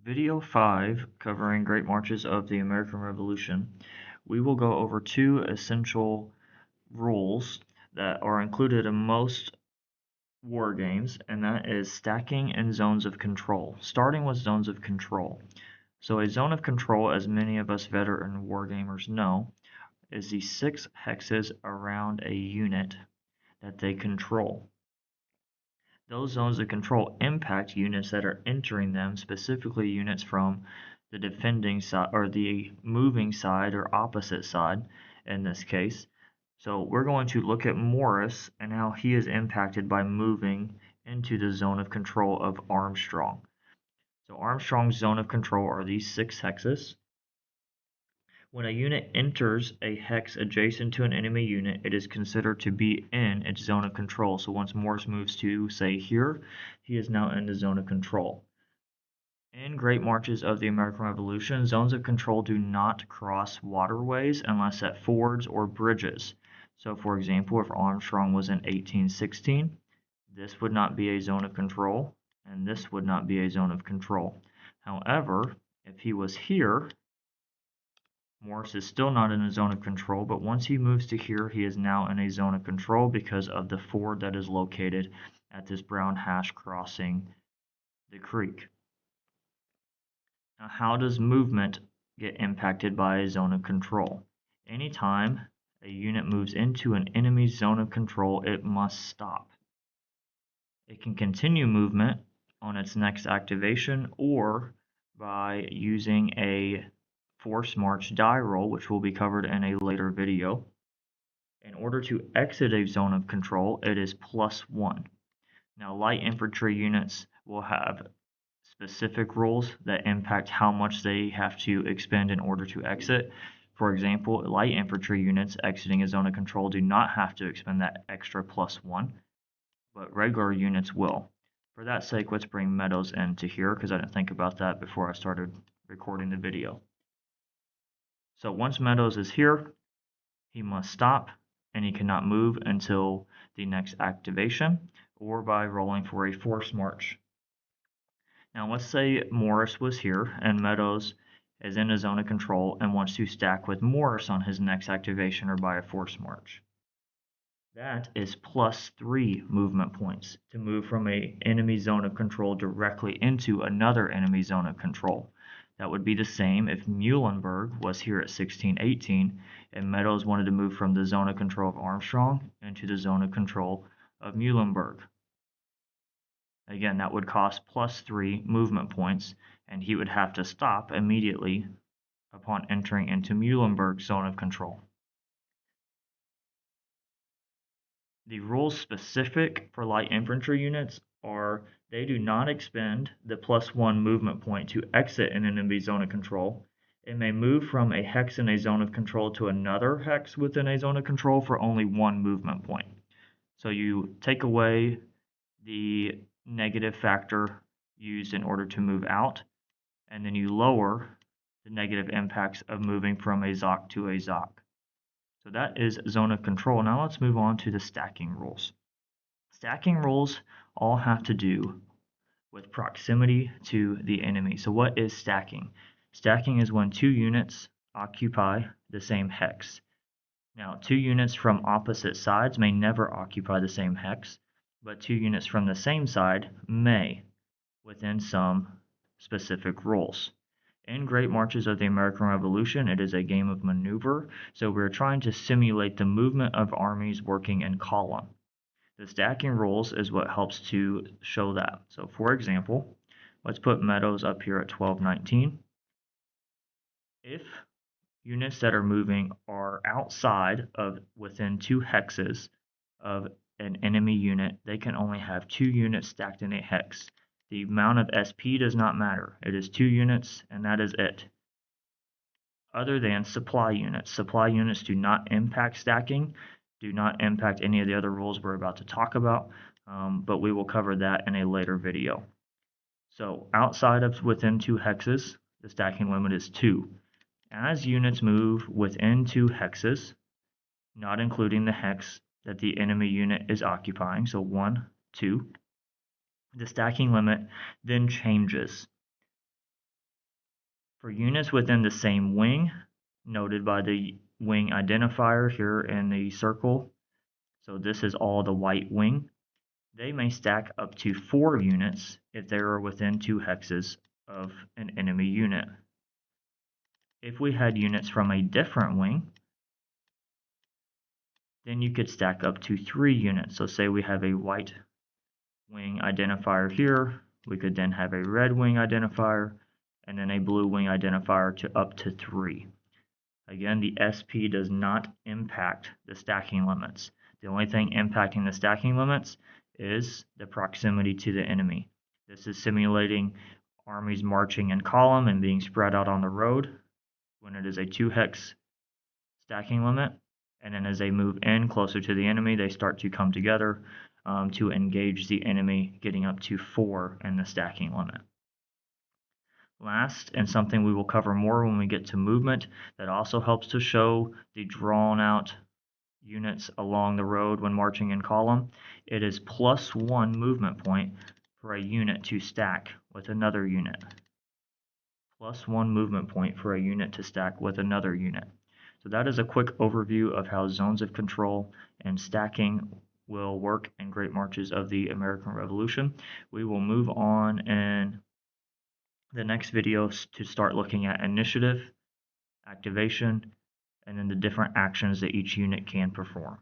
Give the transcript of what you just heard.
Video 5, covering Great Marches of the American Revolution, we will go over two essential rules that are included in most war games, and that is stacking and zones of control. Starting with zones of control. So a zone of control, as many of us veteran war gamers know, is the 6 hexes around a unit that they control. Those zones of control impact units that are entering them, specifically units from the defending side or the moving side or opposite side in this case. So we're going to look at Morris and how he is impacted by moving into the zone of control of Armstrong. So Armstrong's zone of control are these 6 hexes. When a unit enters a hex adjacent to an enemy unit, it is considered to be in its zone of control. So once Morris moves to, say, here, he is now in the zone of control. In Great Marches of the American Revolution, zones of control do not cross waterways unless at fords or bridges. So, for example, if Armstrong was in 1816, this would not be a zone of control, and this would not be a zone of control. However, if he was here, Morris is still not in a zone of control, but once he moves to here, he is now in a zone of control because of the ford that is located at this brown hash crossing the creek. Now, how does movement get impacted by a zone of control? Anytime a unit moves into an enemy's zone of control, it must stop. It can continue movement on its next activation or by using a force march die roll, which will be covered in a later video. In order to exit a zone of control, it is +1. Now, light infantry units will have specific rules that impact how much they have to expend in order to exit. For example, light infantry units exiting a zone of control do not have to expend that extra +1, but regular units will. For that sake, let's bring Meadows into here because I didn't think about that before I started recording the video. So once Meadows is here, he must stop and he cannot move until the next activation or by rolling for a force march. Now let's say Morris was here and Meadows is in a zone of control and wants to stack with Morris on his next activation or by a force march. That is +3 movement points to move from an enemy zone of control directly into another enemy zone of control. That would be the same if Muhlenberg was here at 1618 and Meadows wanted to move from the zone of control of Armstrong into the zone of control of Muhlenberg. Again, that would cost +3 movement points, and he would have to stop immediately upon entering into Muhlenberg's zone of control. The rules specific for light infantry units are they do not expend the +1 movement point to exit an enemy zone of control. It may move from a hex in a zone of control to another hex within a zone of control for only 1 movement point. So you take away the negative factor used in order to move out, and then you lower the negative impacts of moving from a ZOC to a ZOC. So that is zone of control. Now let's move on to the stacking rules. Stacking rules all have to do with proximity to the enemy. So what is stacking? Stacking is when 2 units occupy the same hex. Now, 2 units from opposite sides may never occupy the same hex, but 2 units from the same side may, within some specific rules. In Great Marches of the American Revolution, it is a game of maneuver, so we're trying to simulate the movement of armies working in column. The stacking rules is what helps to show that. So for example, let's put Meadows up here at 1219. If units that are moving are outside of within 2 hexes of an enemy unit, they can only have 2 units stacked in a hex. The amount of SP does not matter. It is 2 units, and that is it. Other than supply units. Supply units do not impact stacking, do not impact any of the other rules we're about to talk about, but we will cover that in a later video. So outside of within 2 hexes, the stacking limit is 2. As units move within 2 hexes, not including the hex that the enemy unit is occupying, so 1, 2, the stacking limit then changes. For units within the same wing, noted by the wing identifier here in the circle, so this is all the white wing, they may stack up to 4 units if they are within 2 hexes of an enemy unit. If we had units from a different wing, then you could stack up to 3 units. So say we have a white wing identifier here, we could then have a red wing identifier, and then a blue wing identifier to up to 3. Again, the SP does not impact the stacking limits. The only thing impacting the stacking limits is the proximity to the enemy. This is simulating armies marching in column and being spread out on the road when it is a 2 hex stacking limit, and then as they move in closer to the enemy, they start to come together to engage the enemy, getting up to 4 in the stacking limit. Last, and something we will cover more when we get to movement, that also helps to show the drawn out units along the road when marching in column, it is +1 movement point for a unit to stack with another unit. +1 movement point for a unit to stack with another unit. So that is a quick overview of how zones of control and stacking will work in Great Marches of the American Revolution. We will move on in the next video to start looking at initiative, activation, and then the different actions that each unit can perform.